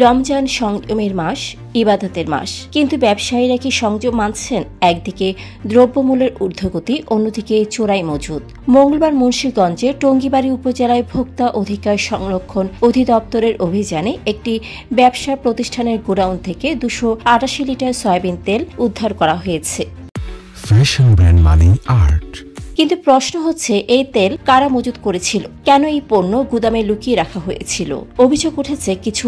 রমজান সংযমের মাস, ইবাদতের মাস, কিন্তু ব্যবসায়ীরা কি সংযম মানছেন? একদিকে দ্রব্যমূল্যের ঊর্ধ্বগতি, অন্যদিকে চোরাই মজুদ। মঙ্গলবার মুন্সিগঞ্জে টঙ্গীবাড়ি উপজেলায় ভোক্তা অধিকার সংরক্ষণ অধিদপ্তরের অভিযানে একটি ব্যবসা প্রতিষ্ঠানের গোডাউন থেকে 288 লিটার সয়াবিন তেল উদ্ধার করা হয়েছে। ফ্যাশন ব্র্যান্ড মানে আর্ট। কিন্তু প্রশ্ন হচ্ছে, এই তেল কারা মজুত করেছিল? কেন এই পণ্য গুদামে লুকিয়ে রাখা হয়েছিল? অভিযোগ উঠেছে, কিছু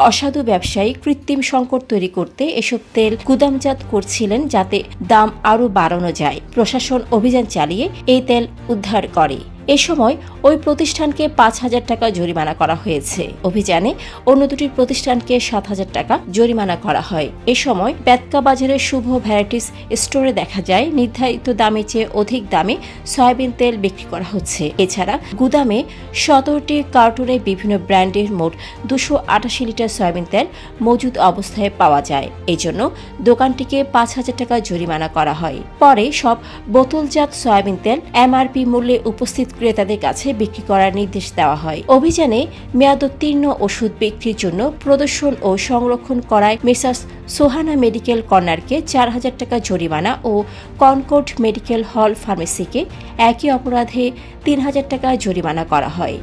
অসাধু ব্যবসায়ী কৃত্রিম সংকট তৈরি করতে এসব তেল গুদামজাত করছিলেন, যাতে দাম আরও বাড়ানো যায়। প্রশাসন অভিযান চালিয়ে এই তেল উদ্ধার করে। এ সময় ওই প্রতিষ্ঠানকে 5,000 টাকা জরিমানা করা হয়েছে। অভিযানে অন্য দুটি প্রতিষ্ঠানকে 7,000 টাকা জরিমানা করা হয়। এ সময় বেতকা বাজারের শুভ ভ্যারাইটিস স্টোরে দেখা যায়, নির্ধারিত দামের চেয়ে অধিক দামে সয়াবিন তেল বিক্রি করা হচ্ছে। এছাড়া গুদামে 17টি কার্টুনে বিভিন্ন ব্র্যান্ডের মোট 288 লিটার সয়াবিন তেল মজুদ অবস্থায় পাওয়া যায়। এজন্য দোকানটিকে 5,000 টাকা জরিমানা করা হয়। পরে সব বোতলজাত সয়াবিন তেল এমআরপি মূল্যে উপস্থিত ক্রেতাদের কাছে বিক্রি করার নির্দেশ দেওয়া হয়। অভিযানে মেয়াদোত্তীর্ণ ওষুধ বিক্রির জন্য প্রদর্শন ও সংরক্ষণ করায় মেসার্স সোহানা মেডিকেল কর্নারকে 4,000 টাকা জরিমানা ও কনকর্ড মেডিকেল হল ফার্মেসিকে একই অপরাধে 3,000 টাকা জরিমানা করা হয়।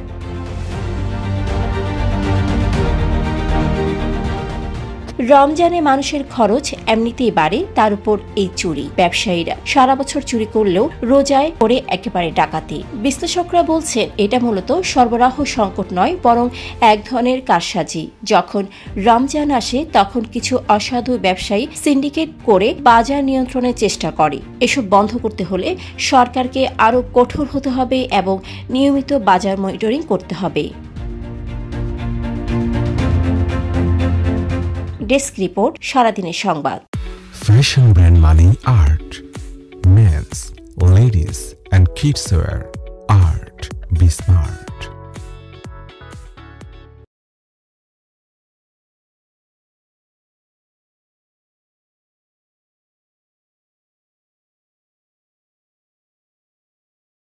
রমজানে মানুষের খরচ এমনিতেই বাড়ে, তার উপর এই চুরি। ব্যবসায়ীরা সারা বছর চুরি করলেও রোজায় করে একেবারে ডাকাতি। বিশ্লেষকরা বলছেন, এটা মূলত সরবরাহ সংকট নয়, বরং এক ধরনের কারসাজি। যখন রমজান আসে তখন কিছু অসাধু ব্যবসায়ী সিন্ডিকেট করে বাজার নিয়ন্ত্রণের চেষ্টা করে। এসব বন্ধ করতে হলে সরকারকে আরও কঠোর হতে হবে এবং নিয়মিত বাজার মনিটরিং করতে হবে। ডেস্ক রিপোর্ট, সারাদিনের সংবাদ। ফ্যাশন ব্র্যান্ড মানে art. Men's, ladies and kids wear. Art. Be smart.